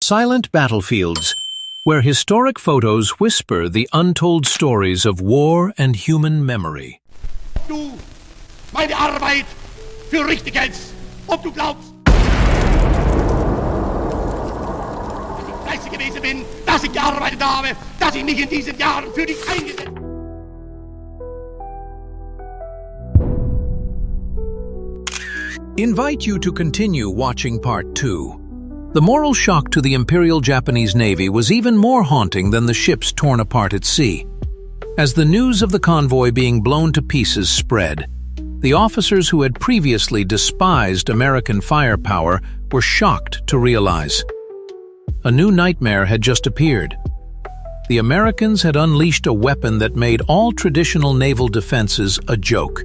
Silent battlefields, where historic photos whisper the untold stories of war and human memory. Du meine Arbeit für richtig hältst, ob du glaubst, dass ich fleißig gewesen bin, dass ich gearbeitet habe, dass ich mich in diesen Jahren für dich eingesetzt habe. Invite you to continue watching Part 2. The moral shock to the Imperial Japanese Navy was even more haunting than the ships torn apart at sea. As the news of the convoy being blown to pieces spread, the officers who had previously despised American firepower were shocked to realize a new nightmare had just appeared. The Americans had unleashed a weapon that made all traditional naval defenses a joke.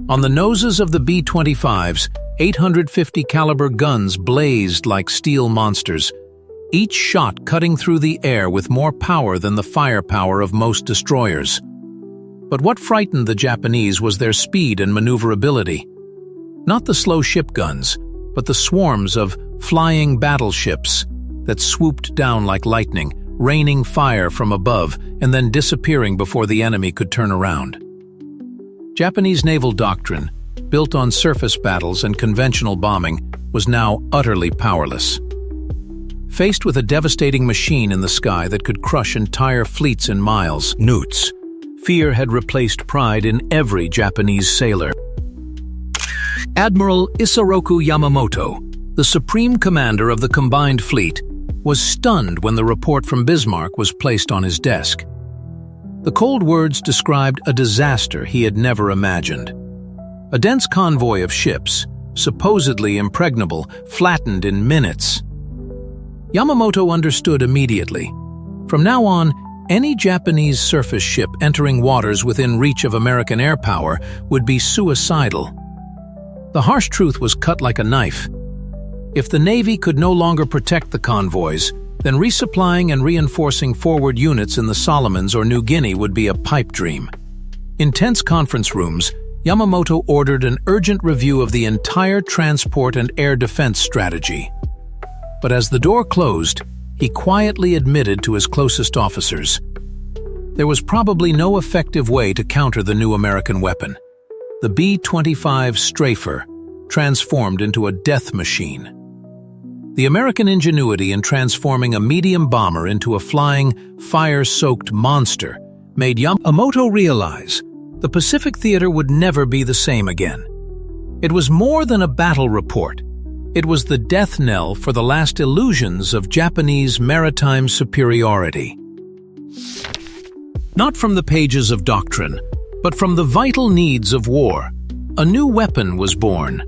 On the noses of the B-25s, 850 caliber guns blazed like steel monsters, each shot cutting through the air with more power than the firepower of most destroyers. But what frightened the Japanese was their speed and maneuverability. Not the slow ship guns, but the swarms of flying battleships that swooped down like lightning, raining fire from above and then disappearing before the enemy could turn around. Japanese naval doctrine, built on surface battles and conventional bombing, was now utterly powerless. Faced with a devastating machine in the sky that could crush entire fleets in miles, newts, fear had replaced pride in every Japanese sailor. Admiral Isoroku Yamamoto, the supreme commander of the combined fleet, was stunned when the report from Bismarck was placed on his desk. The cold words described a disaster he had never imagined. A dense convoy of ships, supposedly impregnable, flattened in minutes. Yamamoto understood immediately. From now on, any Japanese surface ship entering waters within reach of American air power would be suicidal. The harsh truth was cut like a knife. If the Navy could no longer protect the convoys, then resupplying and reinforcing forward units in the Solomons or New Guinea would be a pipe dream. In tense conference rooms, Yamamoto ordered an urgent review of the entire transport and air defense strategy. But as the door closed, he quietly admitted to his closest officers, there was probably no effective way to counter the new American weapon. The B-25 Strafer, transformed into a death machine. The American ingenuity in transforming a medium bomber into a flying, fire-soaked monster made Yamamoto realize the Pacific theater would never be the same again. It was more than a battle report. It was the death knell for the last illusions of Japanese maritime superiority. Not from the pages of doctrine, but from the vital needs of war, a new weapon was born.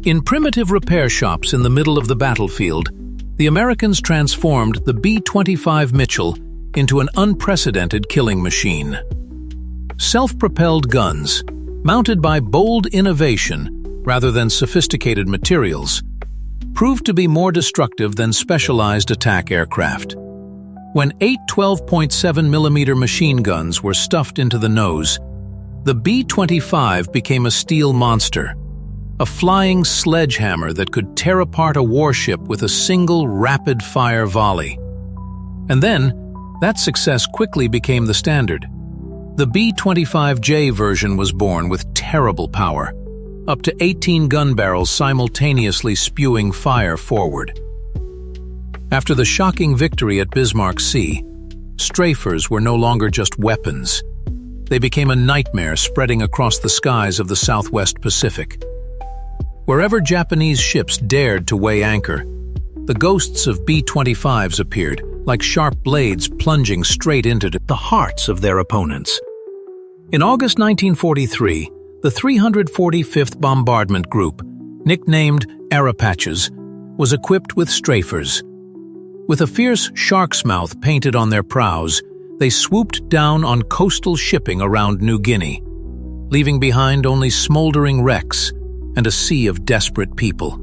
In primitive repair shops in the middle of the battlefield, the Americans transformed the B-25 Mitchell into an unprecedented killing machine. Self-propelled guns, mounted by bold innovation rather than sophisticated materials, proved to be more destructive than specialized attack aircraft. When 8 12.7mm machine guns were stuffed into the nose, the B-25 became a steel monster, a flying sledgehammer that could tear apart a warship with a single rapid-fire volley. And then, that success quickly became the standard. The B-25J version was born with terrible power, up to 18 gun barrels simultaneously spewing fire forward. After the shocking victory at Bismarck Sea, strafers were no longer just weapons. They became a nightmare spreading across the skies of the Southwest Pacific. Wherever Japanese ships dared to weigh anchor, the ghosts of B-25s appeared, like sharp blades plunging straight into the hearts of their opponents. In August 1943, the 345th Bombardment Group, nicknamed Arapachas, was equipped with strafers. With a fierce shark's mouth painted on their prows, they swooped down on coastal shipping around New Guinea, leaving behind only smoldering wrecks and a sea of desperate people.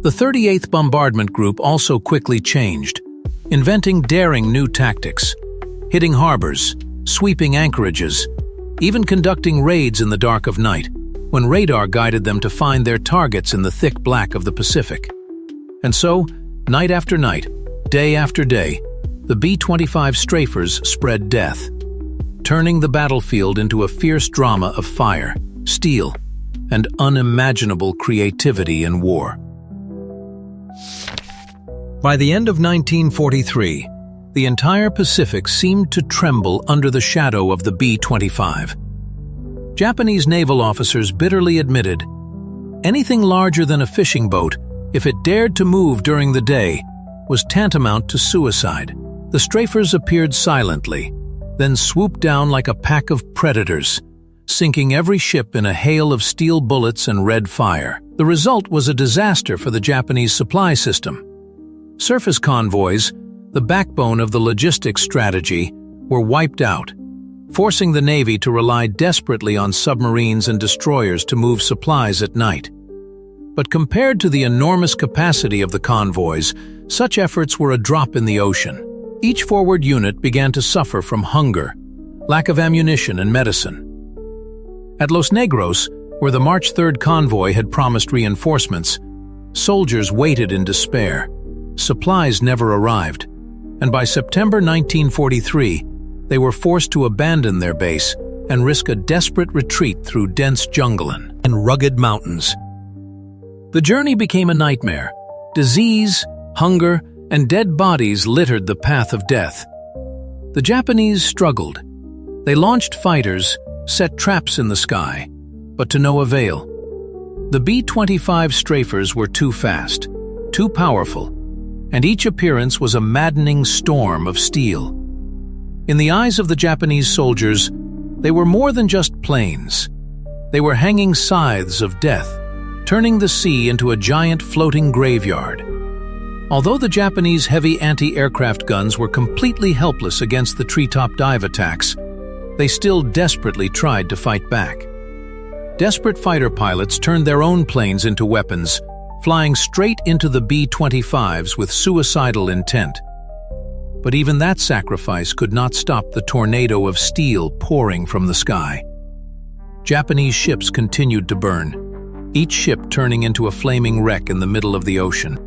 The 38th Bombardment Group also quickly changed, inventing daring new tactics, hitting harbors, sweeping anchorages, even conducting raids in the dark of night, when radar guided them to find their targets in the thick black of the Pacific. And so, Night after night, day after day, the B-25 strafers spread death, turning the battlefield into a fierce drama of fire, steel, and unimaginable creativity in war. By the end of 1943, the entire Pacific seemed to tremble under the shadow of the B-25. Japanese naval officers bitterly admitted, anything larger than a fishing boat, if it dared to move during the day, was tantamount to suicide. The strafers appeared silently, then swooped down like a pack of predators, sinking every ship in a hail of steel bullets and red fire. The result was a disaster for the Japanese supply system. Surface convoys, the backbone of the logistics strategy, were wiped out, forcing the Navy to rely desperately on submarines and destroyers to move supplies at night. But compared to the enormous capacity of the convoys, such efforts were a drop in the ocean. Each forward unit began to suffer from hunger, lack of ammunition and medicine. At Los Negros, where the March 3rd convoy had promised reinforcements, soldiers waited in despair. Supplies never arrived, and by September 1943, they were forced to abandon their base and risk a desperate retreat through dense jungle and rugged mountains. The journey became a nightmare. Disease, hunger, and dead bodies littered the path of death. The Japanese struggled. They launched fighters, set traps in the sky, but to no avail. The B-25 strafers were too fast, too powerful, and each appearance was a maddening storm of steel. In the eyes of the Japanese soldiers, they were more than just planes. They were hanging scythes of death, turning the sea into a giant floating graveyard. Although the Japanese heavy anti-aircraft guns were completely helpless against the treetop dive attacks, they still desperately tried to fight back. Desperate fighter pilots turned their own planes into weapons, flying straight into the B-25s with suicidal intent. But even that sacrifice could not stop the tornado of steel pouring from the sky. Japanese ships continued to burn, each ship turning into a flaming wreck in the middle of the ocean.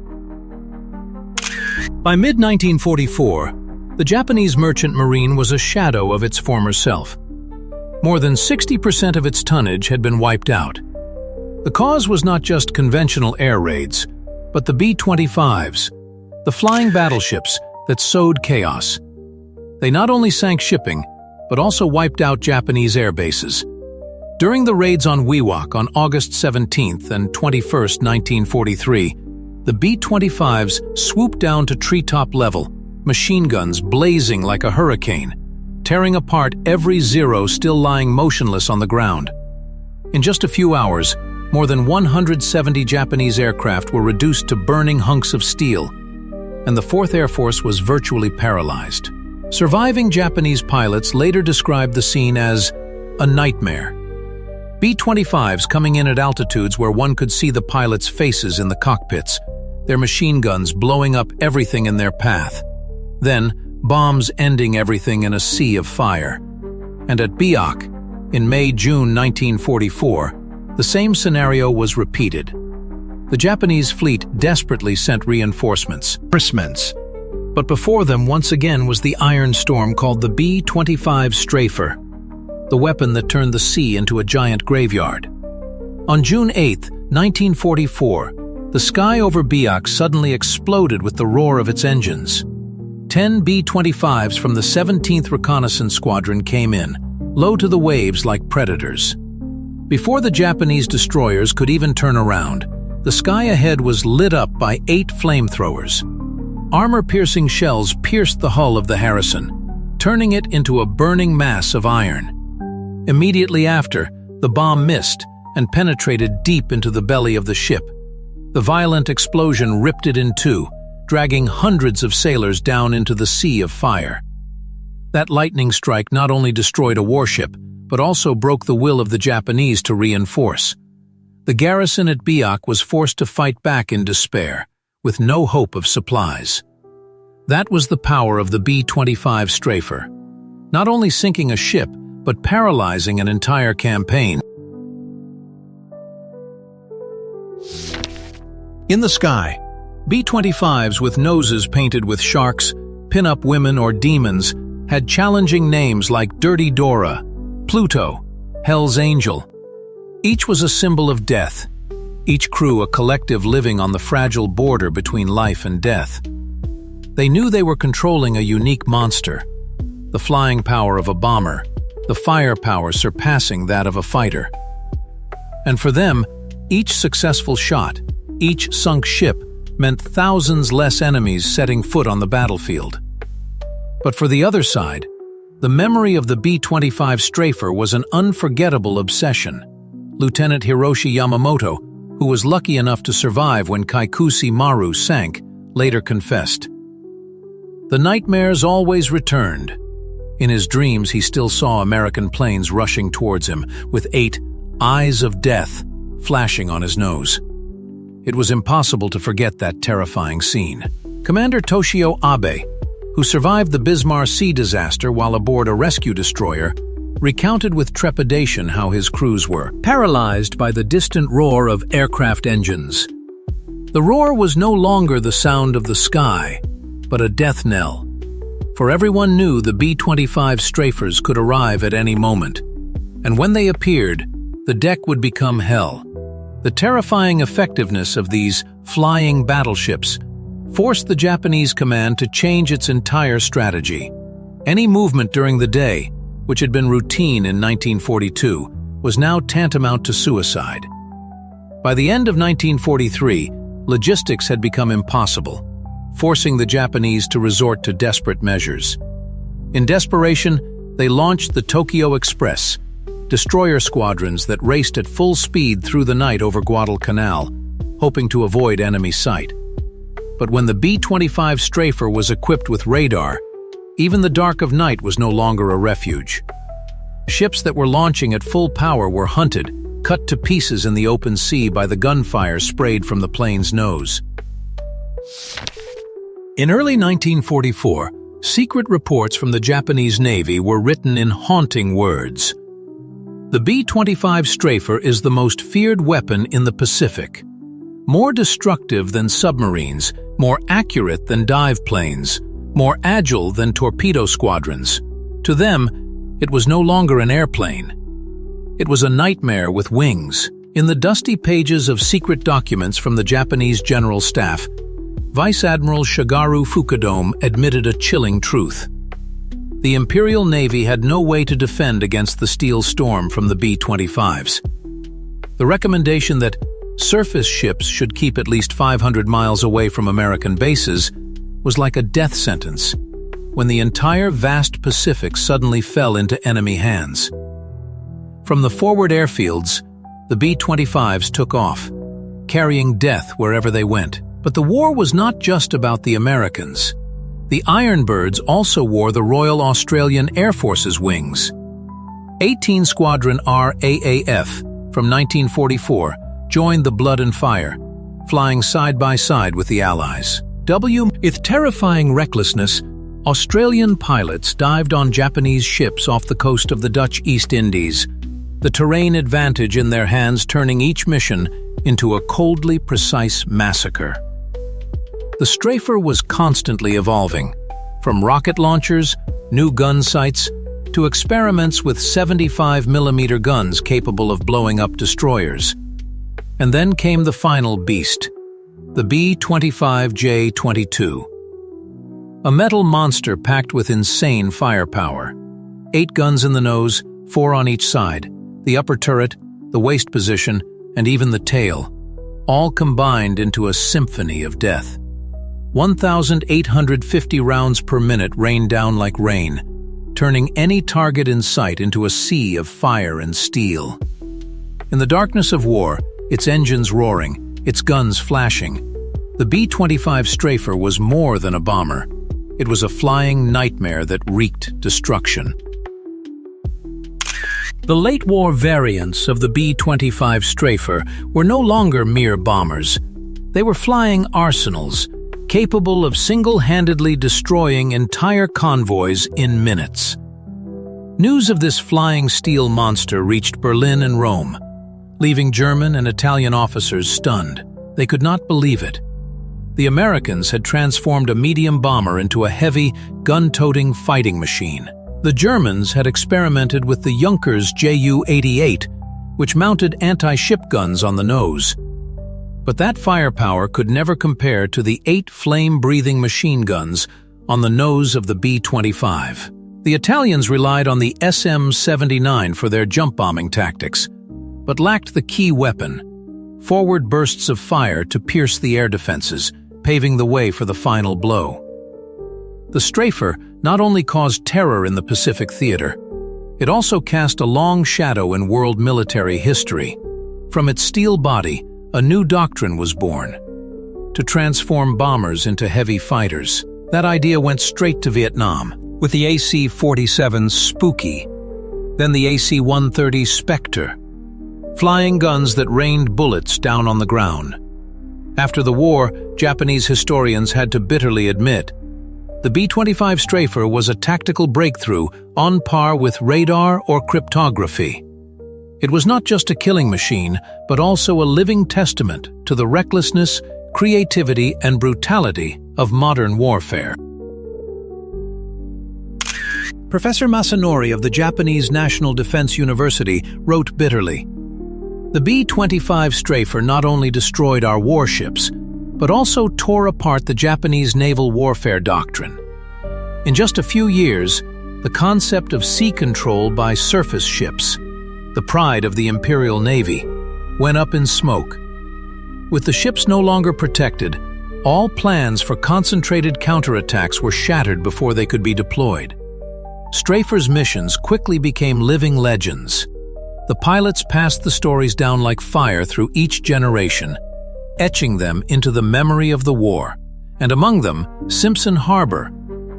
By mid-1944, the Japanese merchant marine was a shadow of its former self. More than 60% of its tonnage had been wiped out. The cause was not just conventional air raids, but the B-25s, the flying battleships that sowed chaos. They not only sank shipping, but also wiped out Japanese air bases. During the raids on Wewak on August 17th and 21st, 1943, the B-25s swooped down to treetop level, machine guns blazing like a hurricane, tearing apart every Zero still lying motionless on the ground. In just a few hours, more than 170 Japanese aircraft were reduced to burning hunks of steel, and the 4th Air Force was virtually paralyzed. Surviving Japanese pilots later described the scene as a nightmare. B-25s coming in at altitudes where one could see the pilots' faces in the cockpits, their machine guns blowing up everything in their path. Then, bombs ending everything in a sea of fire. And at Biak, in May-June 1944, the same scenario was repeated. The Japanese fleet desperately sent reinforcements. But before them once again was the iron storm called the B-25 Strafer, the weapon that turned the sea into a giant graveyard. On June 8, 1944, the sky over Biak suddenly exploded with the roar of its engines. 10 B-25s from the 17th Reconnaissance Squadron came in, low to the waves like predators. Before the Japanese destroyers could even turn around, the sky ahead was lit up by 8 flamethrowers. Armor-piercing shells pierced the hull of the Harrison, turning it into a burning mass of iron. Immediately after, the bomb missed and penetrated deep into the belly of the ship. The violent explosion ripped it in two, dragging hundreds of sailors down into the sea of fire. That lightning strike not only destroyed a warship, but also broke the will of the Japanese to reinforce. The garrison at Biak was forced to fight back in despair, with no hope of supplies. That was the power of the B-25 Strafer, not only sinking a ship, but paralyzing an entire campaign. In the sky, B-25s with noses painted with sharks, pin-up women or demons had challenging names like Dirty Dora, Pluto, Hell's Angel. Each was a symbol of death, each crew a collective living on the fragile border between life and death. They knew they were controlling a unique monster, the flying power of a bomber, the firepower surpassing that of a fighter. And for them, each successful shot, each sunk ship, meant thousands less enemies setting foot on the battlefield. But for the other side, the memory of the B-25 strafer was an unforgettable obsession. Lieutenant Hiroshi Yamamoto, who was lucky enough to survive when Kaikusi Maru sank, later confessed. The nightmares always returned. In his dreams, he still saw American planes rushing towards him, with 8 eyes of death flashing on his nose. It was impossible to forget that terrifying scene. Commander Toshio Abe, who survived the Bismarck Sea disaster while aboard a rescue destroyer, recounted with trepidation how his crews were paralyzed by the distant roar of aircraft engines. The roar was no longer the sound of the sky, but a death knell. For everyone knew the B-25 strafers could arrive at any moment, and when they appeared, the deck would become hell. The terrifying effectiveness of these flying battleships forced the Japanese command to change its entire strategy. Any movement during the day, which had been routine in 1942, was now tantamount to suicide. By the end of 1943, logistics had become impossible, forcing the Japanese to resort to desperate measures. In desperation, they launched the Tokyo Express, destroyer squadrons that raced at full speed through the night over Guadalcanal, hoping to avoid enemy sight. But when the B-25 strafer was equipped with radar, even the dark of night was no longer a refuge. Ships that were launching at full power were hunted, cut to pieces in the open sea by the gunfire sprayed from the plane's nose. In early 1944, secret reports from the Japanese Navy were written in haunting words. The B-25 strafer is the most feared weapon in the Pacific. More destructive than submarines, more accurate than dive planes, more agile than torpedo squadrons. To them, it was no longer an airplane. It was a nightmare with wings. In the dusty pages of secret documents from the Japanese General Staff, Vice Admiral Shigeru Fukudome admitted a chilling truth. The Imperial Navy had no way to defend against the steel storm from the B-25s. The recommendation that surface ships should keep at least 500 miles away from American bases was like a death sentence, when the entire vast Pacific suddenly fell into enemy hands. From the forward airfields, the B-25s took off, carrying death wherever they went. But the war was not just about the Americans. The Ironbirds also wore the Royal Australian Air Force's wings. 18 Squadron RAAF from 1944 joined the Blood and Fire, flying side by side with the Allies. With terrifying recklessness, Australian pilots dived on Japanese ships off the coast of the Dutch East Indies, the terrain advantage in their hands turning each mission into a coldly precise massacre. The strafer was constantly evolving, from rocket launchers, new gun sights, to experiments with 75mm guns capable of blowing up destroyers. And then came the final beast, the B-25J-22. A metal monster packed with insane firepower. 8 guns in the nose, 4 on each side, the upper turret, the waist position, and even the tail, all combined into a symphony of death. 1,850 rounds per minute rained down like rain, turning any target in sight into a sea of fire and steel. In the darkness of war, its engines roaring, its guns flashing, the B-25 strafer was more than a bomber. It was a flying nightmare that wreaked destruction. The late-war variants of the B-25 strafer were no longer mere bombers. They were flying arsenals, capable of single-handedly destroying entire convoys in minutes. News of this flying steel monster reached Berlin and Rome, leaving German and Italian officers stunned. They could not believe it. The Americans had transformed a medium bomber into a heavy, gun-toting fighting machine. The Germans had experimented with the Junkers Ju-88, which mounted anti-ship guns on the nose. But that firepower could never compare to the 8 flame-breathing machine guns on the nose of the B-25. The Italians relied on the SM-79 for their jump-bombing tactics, but lacked the key weapon: forward bursts of fire to pierce the air defenses, paving the way for the final blow. The Strafer not only caused terror in the Pacific theater, it also cast a long shadow in world military history. From its steel body, a new doctrine was born: to transform bombers into heavy fighters. That idea went straight to Vietnam, with the AC-47 Spooky, then the AC-130 Spectre, flying guns that rained bullets down on the ground. After the war, Japanese historians had to bitterly admit the B-25 Strafer was a tactical breakthrough on par with radar or cryptography. It was not just a killing machine, but also a living testament to the recklessness, creativity, and brutality of modern warfare. Professor Masanori of the Japanese National Defense University wrote bitterly, "The B-25 Strafer not only destroyed our warships, but also tore apart the Japanese naval warfare doctrine. In just a few years, the concept of sea control by surface ships, the pride of the Imperial Navy, went up in smoke. With the ships no longer protected, all plans for concentrated counterattacks were shattered before they could be deployed. Strafer's missions quickly became living legends. The pilots passed the stories down like fire through each generation, etching them into the memory of the war, and among them, Simpson Harbor,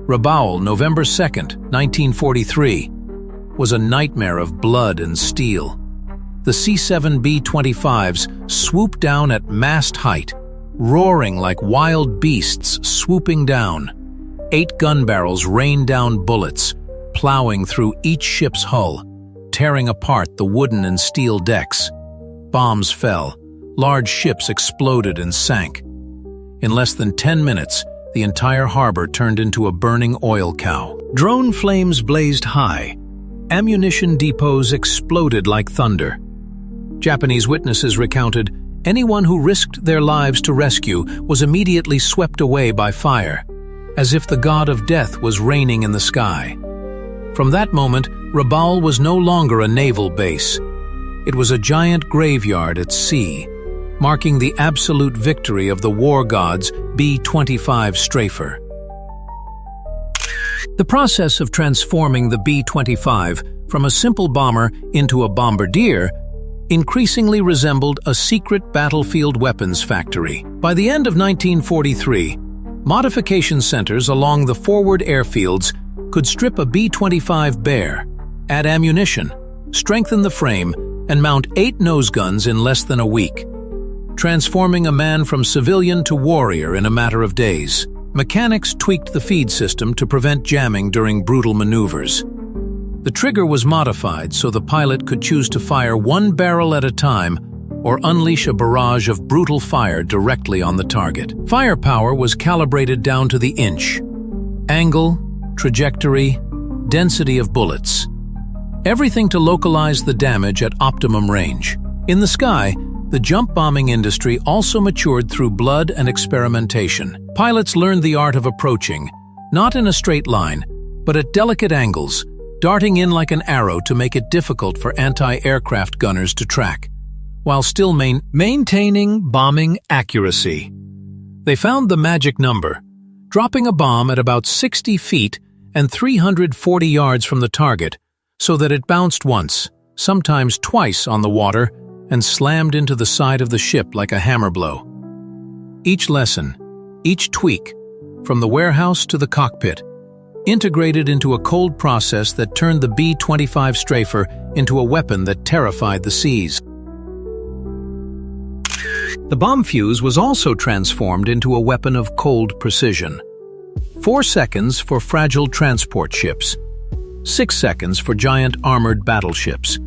Rabaul, November 2nd, 1943, was a nightmare of blood and steel. The C-7 B-25s swooped down at mast height, roaring like wild beasts swooping down. 8 gun barrels rained down bullets, plowing through each ship's hull, tearing apart the wooden and steel decks. Bombs fell. Large ships exploded and sank. In less than 10 minutes, the entire harbor turned into a burning oil cow. Drone flames blazed high. Ammunition depots exploded like thunder. Japanese witnesses recounted, anyone who risked their lives to rescue was immediately swept away by fire, as if the god of death was reigning in the sky. From that moment, Rabaul was no longer a naval base. It was a giant graveyard at sea, marking the absolute victory of the war god's B-25 Strafer. The process of transforming the B-25 from a simple bomber into a bombardier increasingly resembled a secret battlefield weapons factory. By the end of 1943, modification centers along the forward airfields could strip a B-25 bare, add ammunition, strengthen the frame, and mount 8 nose guns in less than a week, transforming a man from civilian to warrior in a matter of days. Mechanics tweaked the feed system to prevent jamming during brutal maneuvers. The trigger was modified so the pilot could choose to fire 1 barrel at a time or unleash a barrage of brutal fire directly on the target. Firepower was calibrated down to the inch. Angle, trajectory, density of bullets. Everything to localize the damage at optimum range. In the sky, the jump bombing industry also matured through blood and experimentation. Pilots learned the art of approaching, not in a straight line, but at delicate angles, darting in like an arrow to make it difficult for anti-aircraft gunners to track, while still maintaining bombing accuracy. They found the magic number, dropping a bomb at about 60 feet and 340 yards from the target, so that it bounced once, sometimes twice on the water, and slammed into the side of the ship like a hammer blow. Each lesson, each tweak, from the warehouse to the cockpit, integrated into a cold process that turned the B-25 Strafer into a weapon that terrified the seas. The bomb fuse was also transformed into a weapon of cold precision. 4 seconds for fragile transport ships, 6 seconds for giant armored battleships.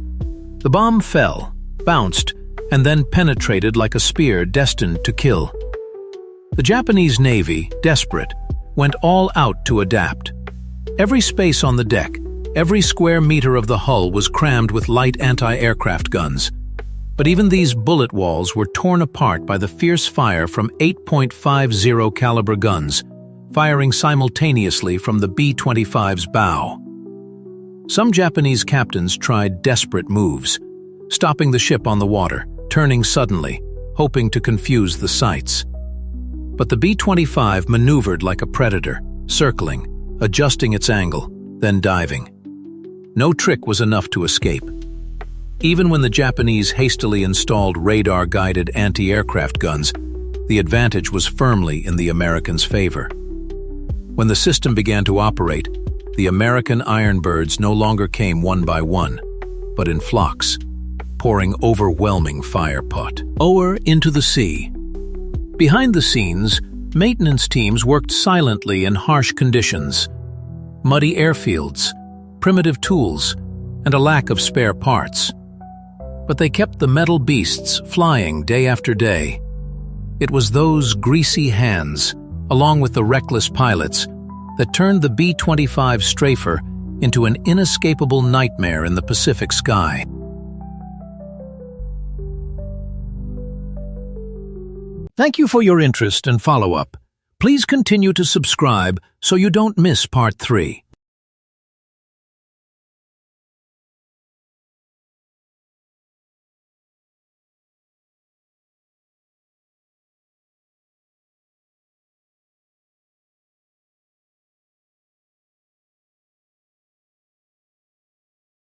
The bomb fell, bounced, and then penetrated like a spear destined to kill. The Japanese Navy, desperate, went all out to adapt. Every space on the deck, every square meter of the hull was crammed with light anti-aircraft guns. But even these bullet walls were torn apart by the fierce fire from 8.50 caliber guns, firing simultaneously from the B-25's bow. Some Japanese captains tried desperate moves, stopping the ship on the water, turning suddenly, hoping to confuse the sights. But the B-25 maneuvered like a predator, circling, adjusting its angle, then diving. No trick was enough to escape. Even when the Japanese hastily installed radar-guided anti-aircraft guns, the advantage was firmly in the Americans' favor. When the system began to operate, the American Ironbirds no longer came one by one, but in flocks, pouring overwhelming fire into the sea. Behind the scenes, maintenance teams worked silently in harsh conditions. Muddy airfields, primitive tools, and a lack of spare parts. But they kept the metal beasts flying day after day. It was those greasy hands, along with the reckless pilots, that turned the B-25 strafer into an inescapable nightmare in the Pacific sky. Thank you for your interest and follow-up. Please continue to subscribe so you don't miss Part 3.